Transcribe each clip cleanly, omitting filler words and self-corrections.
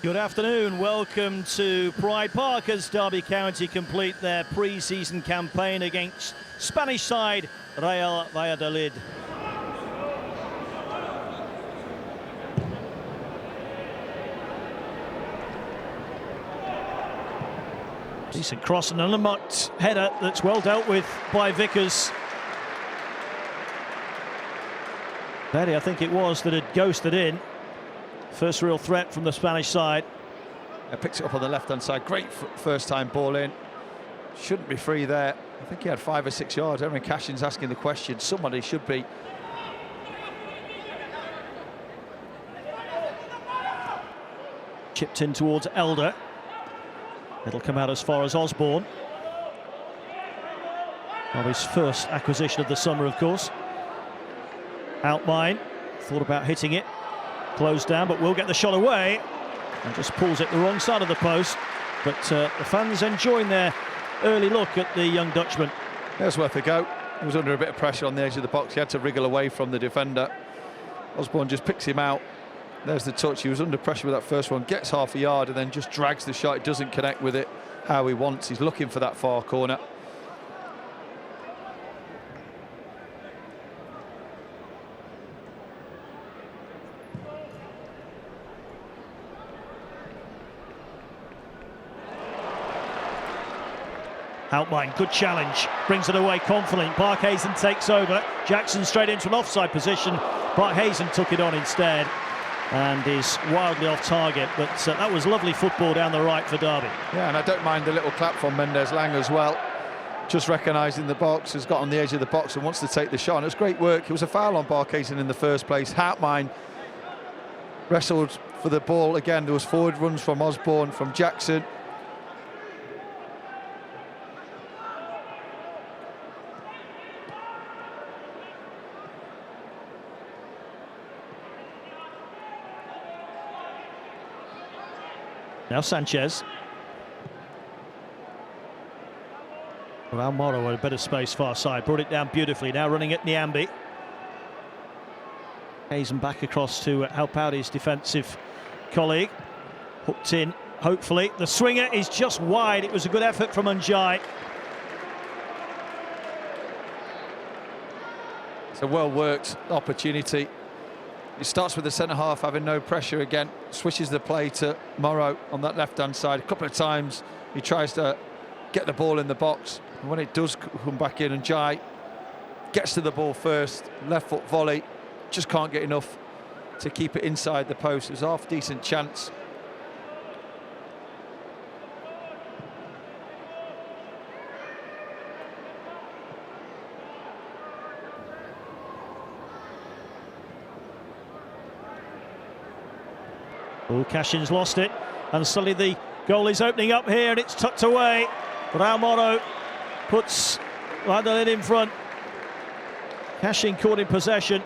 Good afternoon, welcome to Pride Park as Derby County complete their pre-season campaign against Spanish side Real Valladolid. Decent cross and an unmarked header that's well dealt with by Vickers. Betty, I think it was, that had ghosted in. First real threat from the Spanish side. Picks it up on the left-hand side. Great first time ball in. Shouldn't be free there. I think he had 5 or 6 yards. Erin Cashin's asking the question. Somebody should be. Chipped in towards Elder. It'll come out as far as Osborne. Well, his first acquisition of the summer, of course. Outmine. Thought about hitting it. Closed down, but will get the shot away. And just pulls it the wrong side of the post. But the fans enjoying their early look at the young Dutchman. There's worth a go. He was under a bit of pressure on the edge of the box. He had to wriggle away from the defender. Osborne just picks him out. There's the touch. He was under pressure with that first one. Gets half a yard and then just drags the shot. It doesn't connect with it how he wants. He's looking for that far corner. Outmine, good challenge, brings it away confidently. Barkhuizen takes over. Jackson straight into an offside position. Barkhuizen took it on instead and is wildly off target, but that was lovely football down the right for Derby. Yeah, and I don't mind the little clap from Mendes Lang as well. Just recognising the box, has got on the edge of the box and wants to take the shot. And it was great work. It was a foul on Barkhuizen in the first place. Outmine wrestled for the ball again. There was forward runs from Osborne, from Jackson. Now Sanchez. Well, Morrow had a bit of space far side, brought it down beautifully, now running at Niambi. Hazen back across to help out his defensive colleague. Hooked in, hopefully. The swinger is just wide. It was a good effort from Njai. It's a well-worked opportunity. He starts with the centre-half having no pressure again, switches the play to Morrow on that left-hand side. A couple of times he tries to get the ball in the box. And when it does come back in, and Njai gets to the ball first, left foot volley, just can't get enough to keep it inside the post. It was a half-decent chance. Oh, Cashin's lost it, and suddenly the goal is opening up here, and it's tucked away. Raul Morrow puts Valladolid in front. Cashin caught in possession,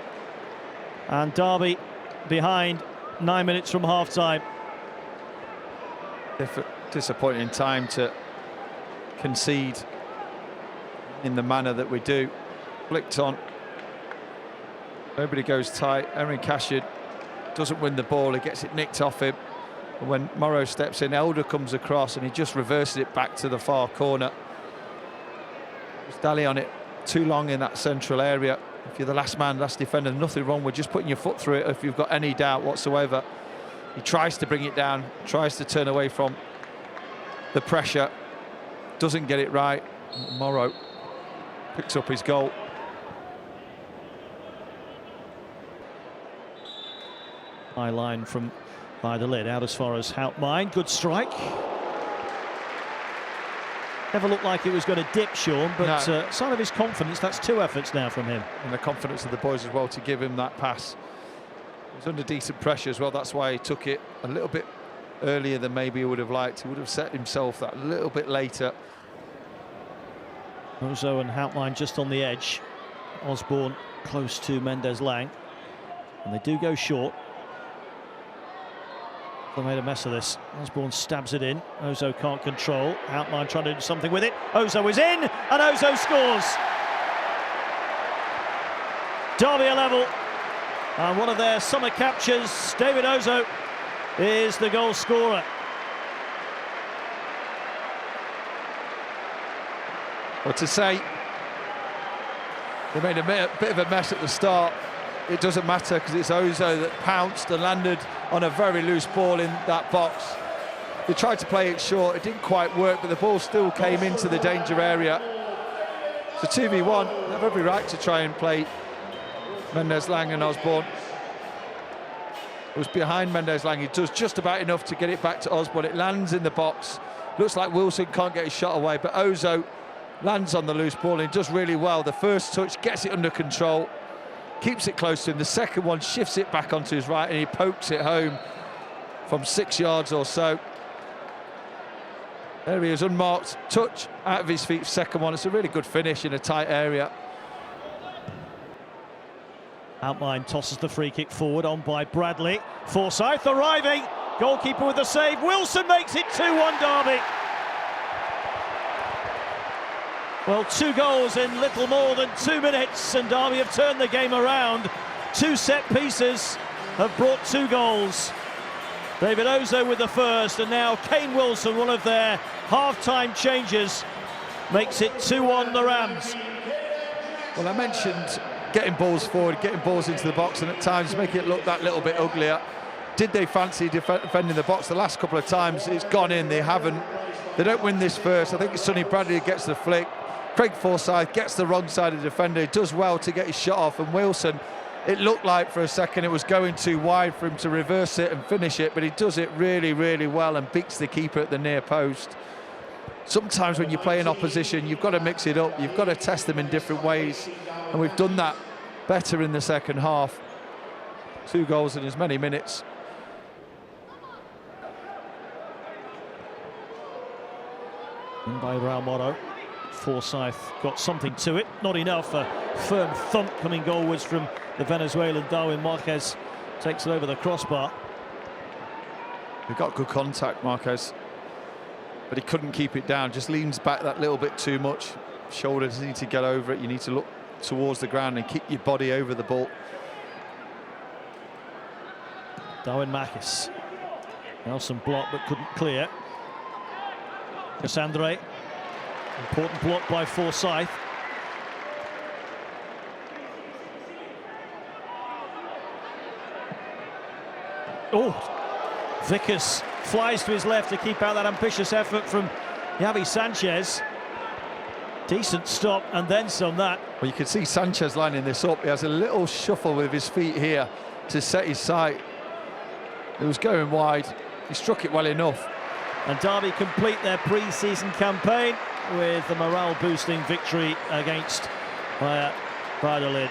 and Derby behind 9 minutes from half-time. Disappointing time to concede in the manner that we do. Flicked on. Nobody goes tight. Erin Cashin doesn't win the ball, he gets it nicked off him. And when Morrow steps in, Elder comes across and he just reverses it back to the far corner. Just dally on it too long in that central area. If you're the last man, last defender, nothing wrong with just putting your foot through it if you've got any doubt whatsoever. He tries to bring it down, tries to turn away from the pressure, doesn't get it right. Morrow picks up his goal. High line from Valladolid, out as far as Houtmine. Good strike. Never looked like it was going to dip, Sean, but no. Sign of his confidence. That's 2 efforts now from him. And the confidence of the boys as well to give him that pass. He was under decent pressure as well. That's why he took it a little bit earlier than maybe he would have liked. He would have set himself that little bit later. Ozo and Houtmine just on the edge. Osborne close to Mendes Lang. And they do go short. They made a mess of this. Osborne stabs it in. Ozo can't control. Outmine trying to do something with it. Ozo is in, and Ozo scores. Derby a level. And one of their summer captures, David Ozo, is the goal scorer. Well, to say they made a bit of a mess at the start, it doesn't matter because it's Ozo that pounced and landed on a very loose ball in that box. They tried to play it short, it didn't quite work, but the ball still came into the danger area. So 2v1, they have every right to try and play Mendes-Lang and Osborne. It was behind Mendes-Lang, he does just about enough to get it back to Osborne. It lands in the box, looks like Wilson can't get his shot away, but Ozo lands on the loose ball and does really well. The first touch gets it under control, keeps it close to him. The second one shifts it back onto his right and he pokes it home from 6 yards or so. There he is, unmarked touch out of his feet, second one. It's a really good finish in a tight area. Outline tosses the free kick forward, on by Bradley. Forsyth arriving, goalkeeper with the save. Wilson makes it 2-1 Derby. Well, 2 goals in little more than 2 minutes, and Derby have turned the game around. 2 set pieces have brought 2 goals. David Ozo with the first, and now Kane Wilson, one of their half-time changes, makes it 2-1 the Rams. Well, I mentioned getting balls forward, getting balls into the box, and at times making it look that little bit uglier. Did they fancy defending the box? The last couple of times it's gone in, they haven't. They don't win this first. I think it's Sonny Bradley who gets the flick. Craig Forsyth gets the wrong side of the defender. He does well to get his shot off, and Wilson, it looked like for a second it was going too wide for him to reverse it and finish it, but he does it really, really well and beats the keeper at the near post. Sometimes when you play in opposition, you've got to mix it up. You've got to test them in different ways, and we've done that better in the second half. 2 goals in as many minutes. And by Real Valladolid. Forsyth got something to it, not enough. A firm thump coming goalwards from the Venezuelan. Darwin Marquez takes it over the crossbar. He got good contact, Marquez, but he couldn't keep it down, just leans back that little bit too much. Shoulders need to get over it, you need to look towards the ground and keep your body over the ball. Darwin Marquez. Nelson blocked but couldn't clear. Cassandre. Important block by Forsyth. Oh, Vickers flies to his left to keep out that ambitious effort from Javi Sanchez. Decent stop and then some that. Well, you can see Sanchez lining this up. He has a little shuffle with his feet here to set his sight. It was going wide. He struck it well enough. And Derby complete their pre-season campaign with the morale-boosting victory against Real Valladolid.